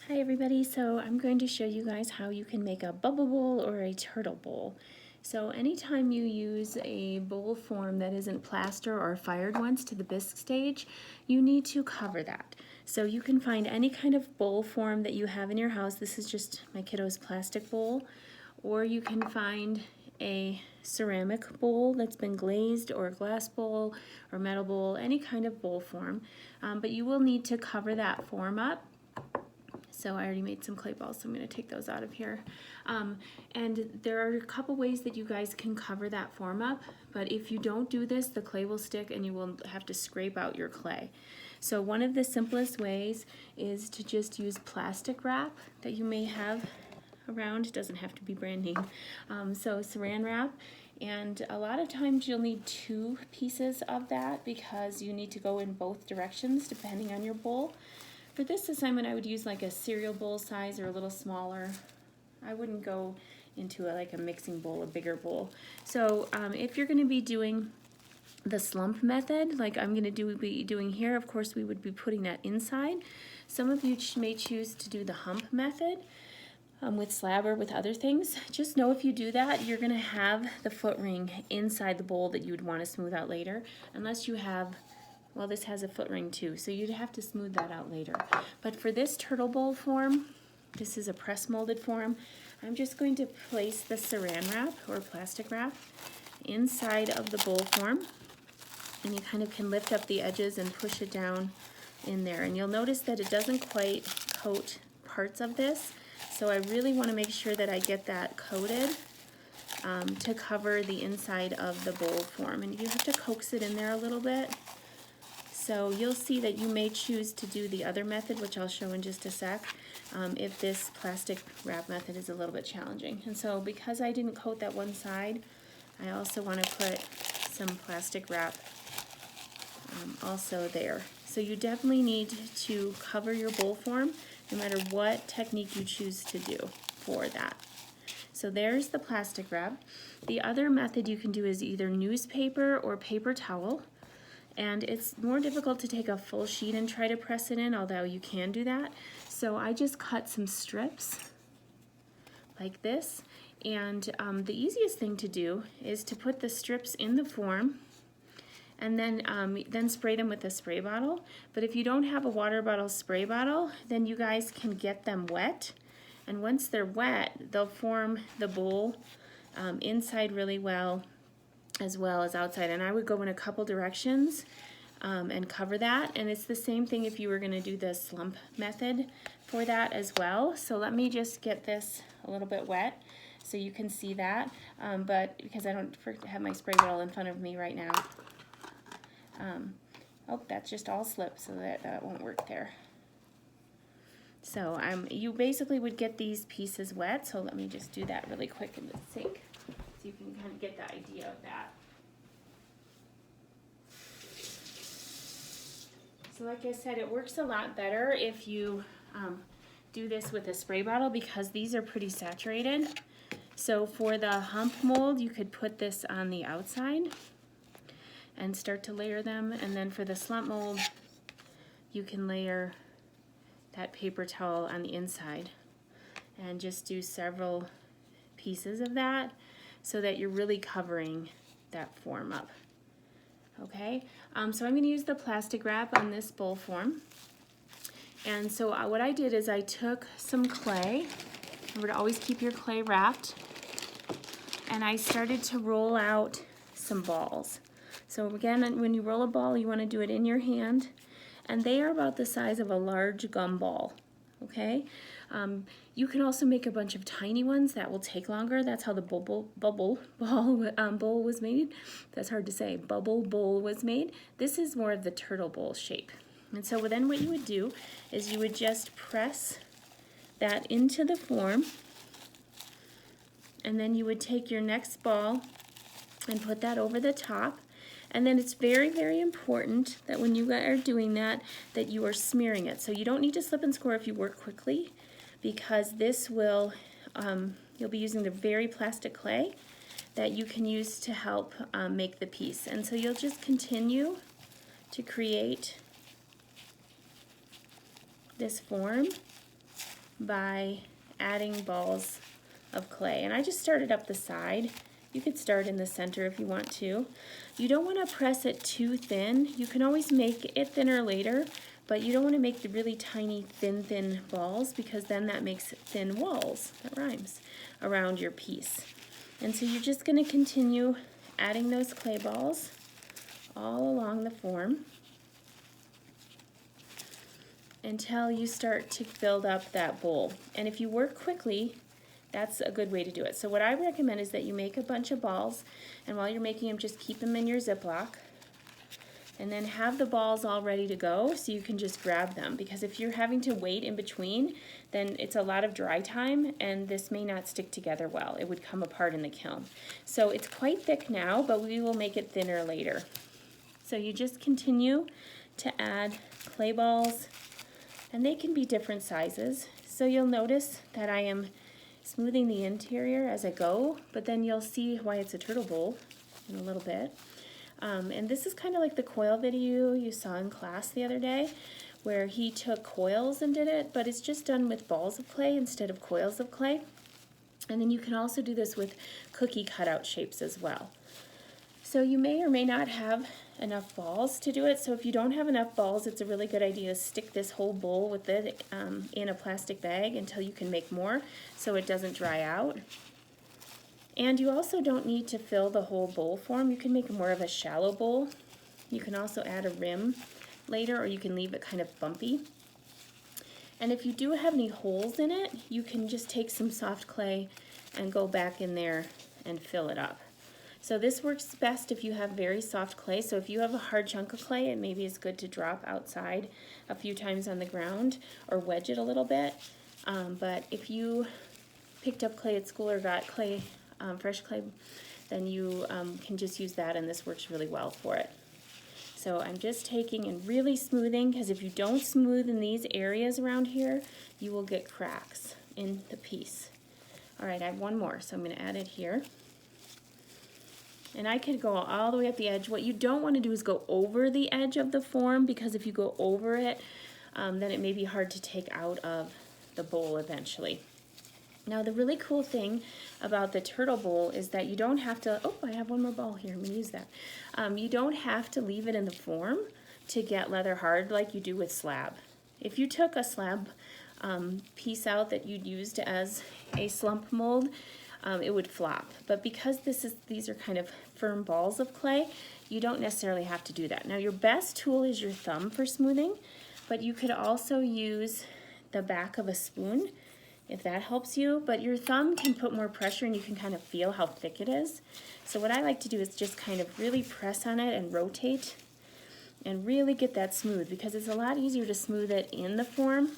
Hi everybody, so I'm going to show you guys how you can make a bubble bowl or a turtle bowl. So anytime you use a bowl form that isn't plaster or fired once to the bisque stage, you need to cover that. So you can find any kind of bowl form that you have in your house. This is just my kiddo's plastic bowl. Or you can find a ceramic bowl that's been glazed, or a glass bowl or metal bowl, any kind of bowl form. But you will need to cover that form up. So I already made some clay balls, so I'm going to take those out of here. And there are a couple ways that you guys can cover that form up, but if you don't do this, the clay will stick and you will have to scrape out your clay. So one of the simplest ways is to just use plastic wrap that you may have around. It doesn't have to be brand name. So saran wrap. And a lot of times you'll need 2 pieces of that because you need to go in both directions depending on your bowl. For this assignment, I would use like a cereal bowl size or a little smaller. I wouldn't go into like a mixing bowl, a bigger bowl. So if you're going to be doing the slump method, like I'm going to be doing here, of course we would be putting that inside. Some of you may choose to do the hump method with slab or with other things. Just know if you do that, you're going to have the foot ring inside the bowl that you would want to smooth out later, unless you have. Well, this has a foot ring too, so you'd have to smooth that out later. But for this turtle bowl form, this is a press molded form, I'm just going to place the saran wrap or plastic wrap inside of the bowl form. And you kind of can lift up the edges and push it down in there. And you'll notice that it doesn't quite coat parts of this. So I really want to make sure that I get that coated to cover the inside of the bowl form. And you have to coax it in there a little bit. So you'll see that you may choose to do the other method, which I'll show in just a sec, if this plastic wrap method is a little bit challenging. And so because I didn't coat that one side, I also want to put some plastic wrap also there. So you definitely need to cover your bowl form no matter what technique you choose to do for that. So there's the plastic wrap. The other method you can do is either newspaper or paper towel. And it's more difficult to take a full sheet and try to press it in, although you can do that. So I just cut some strips like this. And the easiest thing to do is to put the strips in the form and then spray them with a spray bottle. But if you don't have a water bottle spray bottle, then you guys can get them wet. And once they're wet, they'll form the bowl inside really well as outside. And I would go in a couple directions and cover that. And it's the same thing if you were going to do the slump method for that as well. So let me just get this a little bit wet so you can see that. But because I don't have my spray bottle in front of me right now. Oh, that's just all slipped, so that won't work there. So you basically would get these pieces wet. So let me just do that really quick in the sink, so you can kind of get the idea of that. So like I said, it works a lot better if you do this with a spray bottle because these are pretty saturated. So for the hump mold, you could put this on the outside and start to layer them. And then for the slump mold, you can layer that paper towel on the inside and just do several pieces of that so that you're really covering that form up. Okay, so I'm going to use the plastic wrap on this bowl form. And so what I did is I took some clay. Remember to always keep your clay wrapped. And I started to roll out some balls. So again, when you roll a ball, you want to do it in your hand. And they are about the size of a large gumball. Okay, you can also make a bunch of tiny ones that will take longer. That's how the bubble bowl was made. That's hard to say. Bubble bowl was made. This is more of the turtle bowl shape. And so then what you would do is you would just press that into the form, and then you would take your next ball and put that over the top. And then it's very, very important that when you are doing that, that you are smearing it. So you don't need to slip and score if you work quickly, because this will, you'll be using the very plastic clay that you can use to help make the piece. And so you'll just continue to create this form by adding balls of clay. And I just started up the side. You could start in the center if you want to. You don't want to press it too thin. You can always make it thinner later, but you don't want to make the really tiny thin balls, because then that makes thin walls, that rhymes, around your piece. And so you're just going to continue adding those clay balls all along the form until you start to build up that bowl. And if you work quickly, that's a good way to do it. So what I recommend is that you make a bunch of balls, and while you're making them, just keep them in your Ziploc, and then have the balls all ready to go so you can just grab them. Because if you're having to wait in between, then it's a lot of dry time, and this may not stick together well. It would come apart in the kiln. So it's quite thick now, but we will make it thinner later. So you just continue to add clay balls, and they can be different sizes. So you'll notice that I am smoothing the interior as I go, but then you'll see why it's a turtle bowl in a little bit. And this is kind of like the coil video you saw in class the other day, where he took coils and did it, but it's just done with balls of clay instead of coils of clay. And then you can also do this with cookie cutout shapes as well. So you may or may not have enough balls to do it. So if you don't have enough balls, it's a really good idea to stick this whole bowl with it in a plastic bag until you can make more, so it doesn't dry out. And you also don't need to fill the whole bowl form. You can make more of a shallow bowl. You can also add a rim later, or you can leave it kind of bumpy. And if you do have any holes in it, you can just take some soft clay and go back in there and fill it up. So this works best if you have very soft clay. So if you have a hard chunk of clay, it maybe is good to drop outside a few times on the ground or wedge it a little bit. But if you picked up clay at school or got clay, fresh clay, then you can just use that, and this works really well for it. So I'm just taking and really smoothing, because if you don't smooth in these areas around here, you will get cracks in the piece. All right, I have one more, so I'm going to add it here. And I could go all the way up the edge. What you don't want to do is go over the edge of the form, because if you go over it, then it may be hard to take out of the bowl eventually. Now the really cool thing about the turtle bowl is that you don't have to, oh, I have one more ball here, I'm going to use that. You don't have to leave it in the form to get leather hard like you do with slab. If you took a slab piece out that you'd used as a slump mold, it would flop. But because these are kind of firm balls of clay, you don't necessarily have to do that. Now your best tool is your thumb for smoothing, but you could also use the back of a spoon if that helps you. But your thumb can put more pressure, and you can kind of feel how thick it is. So what I like to do is just kind of really press on it and rotate and really get that smooth, because it's a lot easier to smooth it in the form.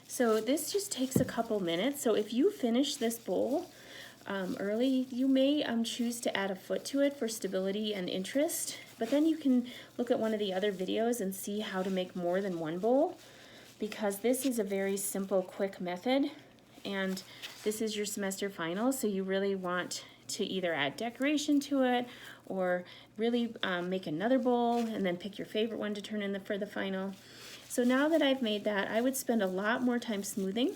So this just takes a couple minutes. So if you finish this bowl early, you may choose to add a foot to it for stability and interest, but then you can look at one of the other videos and see how to make more than one bowl, because this is a very simple, quick method, and this is your semester final, so you really want to either add decoration to it or really make another bowl and then pick your favorite one to turn in for the final. So now that I've made that, I would spend a lot more time smoothing.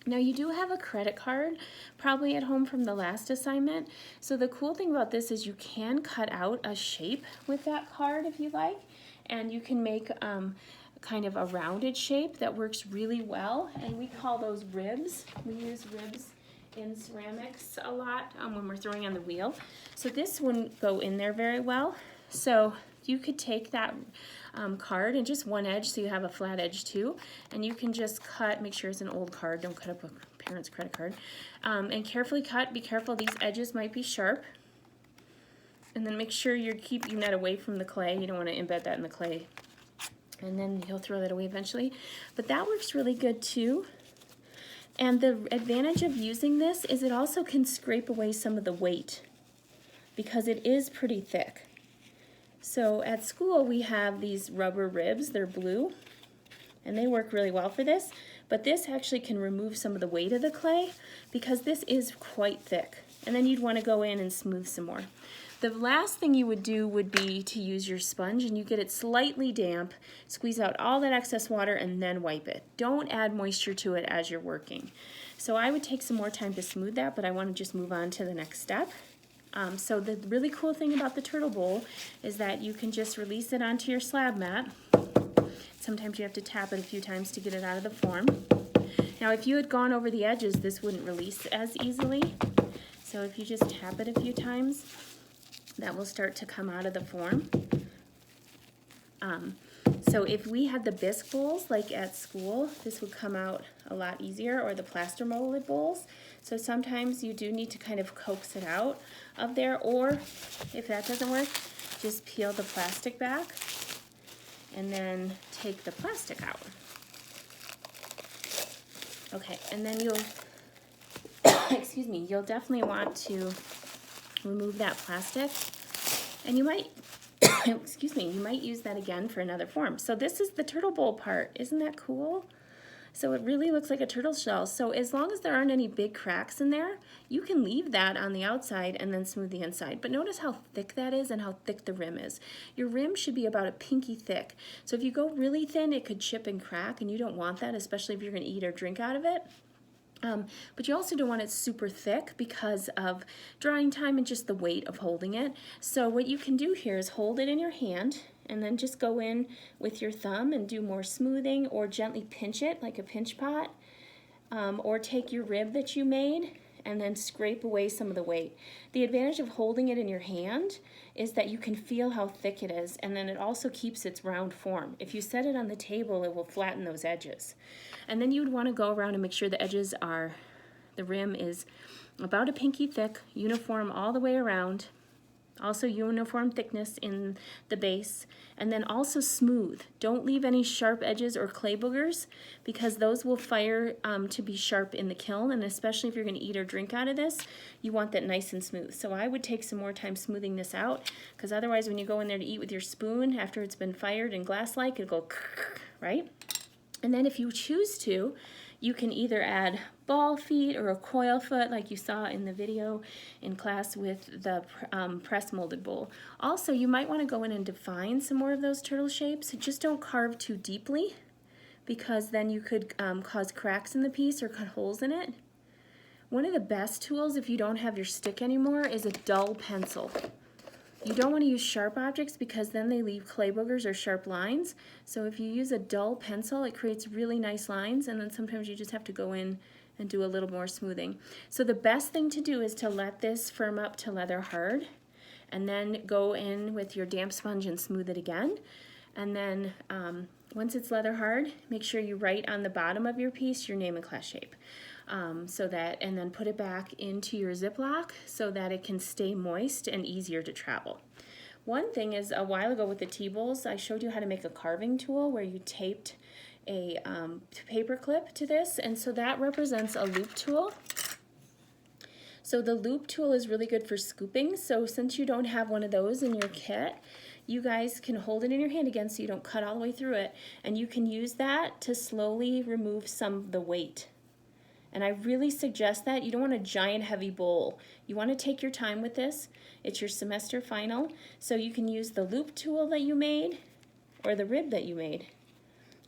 Now you do have a credit card probably at home from the last assignment. So the cool thing about this is you can cut out a shape with that card if you like, and you can make kind of a rounded shape that works really well, and we call those ribs. We use ribs in ceramics a lot when we're throwing on the wheel. So this wouldn't go in there very well. So you could take that card and just one edge, so you have a flat edge too, and you can just cut, make sure it's an old card, don't cut up a parent's credit card, and carefully cut. Be careful, these edges might be sharp, and then make sure you're keeping that away from the clay. You don't want to embed that in the clay, and then you'll throw that away eventually. But that works really good too. And the advantage of using this is it also can scrape away some of the weight, because it is pretty thick. So at school we have these rubber ribs, they're blue, and they work really well for this, but this actually can remove some of the weight of the clay, because this is quite thick, and then you'd want to go in and smooth some more. The last thing you would do would be to use your sponge, and you get it slightly damp, squeeze out all that excess water, and then wipe it. Don't add moisture to it as you're working. So I would take some more time to smooth that, but I want to just move on to the next step. So the really cool thing about the turtle bowl is that you can just release it onto your slab mat. Sometimes you have to tap it a few times to get it out of the form. Now if you had gone over the edges, this wouldn't release as easily. So if you just tap it a few times, that will start to come out of the form. So if we had the bisque bowls like at school, this would come out a lot easier, or the plaster molded bowls. So sometimes you do need to kind of coax it out of there, or if that doesn't work, just peel the plastic back and then take the plastic out. Okay, and then you'll, excuse me, you'll definitely want to remove that plastic, and you might, excuse me, you might use that again for another form. So this is the turtle bowl part. Isn't that cool? So it really looks like a turtle shell. So as long as there aren't any big cracks in there, you can leave that on the outside and then smooth the inside. But notice how thick that is and how thick the rim is. Your rim should be about a pinky thick. So if you go really thin, it could chip and crack, and you don't want that, especially if you're going to eat or drink out of it. But you also don't want it super thick because of drying time and just the weight of holding it. So what you can do here is hold it in your hand and then just go in with your thumb and do more smoothing, or gently pinch it like a pinch pot, or take your rib that you made and then scrape away some of the weight. The advantage of holding it in your hand is that you can feel how thick it is, and then it also keeps its round form. If you set it on the table, it will flatten those edges. And then you would want to go around and make sure the edges are, the rim is about a pinky thick, uniform all the way around, also uniform thickness in the base, and then also smooth. Don't leave any sharp edges or clay boogers, because those will fire to be sharp in the kiln, and especially if you're going to eat or drink out of this, you want that nice and smooth. So I would take some more time smoothing this out, because otherwise when you go in there to eat with your spoon after it's been fired and glass-like, it'll go right? And then if you choose to, you can either add ball feet or a coil foot like you saw in the video in class with the press molded bowl. Also, you might want to go in and define some more of those turtle shapes. Just don't carve too deeply, because then you could cause cracks in the piece or cut holes in it. One of the best tools if you don't have your stick anymore is a dull pencil. You don't want to use sharp objects because then they leave clay boogers or sharp lines. So if you use a dull pencil, it creates really nice lines, and then sometimes you just have to go in and do a little more smoothing. So the best thing to do is to let this firm up to leather hard, and then go in with your damp sponge and smooth it again. And then once it's leather hard, make sure you write on the bottom of your piece your name and class shape. So that, and then put it back into your Ziploc so that it can stay moist and easier to travel. One thing is, a while ago with the T-bowls, I showed you how to make a carving tool where you taped a paper clip to this, and so that represents a loop tool. So the loop tool is really good for scooping. So since you don't have one of those in your kit, you guys can hold it in your hand again so you don't cut all the way through it, and you can use that to slowly remove some of the weight. And I really suggest that. You don't want a giant heavy bowl. You want to take your time with this. It's your semester final, so you can use the loop tool that you made or the rib that you made.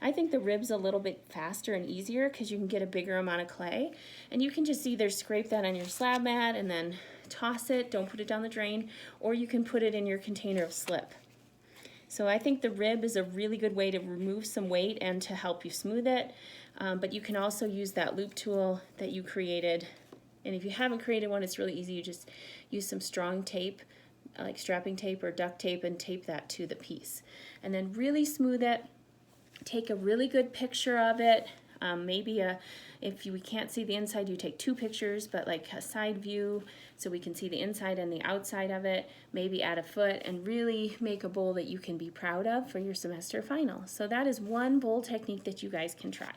I think the rib's a little bit faster and easier because you can get a bigger amount of clay, and you can just either scrape that on your slab mat and then toss it, don't put it down the drain, or you can put it in your container of slip. So I think the rib is a really good way to remove some weight and to help you smooth it, but you can also use that loop tool that you created. And if you haven't created one, it's really easy. You just use some strong tape, like strapping tape or duct tape, and tape that to the piece. And then really smooth it. Take a really good picture of it. If we can't see the inside, you take 2 pictures, but like a side view so we can see the inside and the outside of it. Maybe add a foot, and really make a bowl that you can be proud of for your semester final. So that is one bowl technique that you guys can try.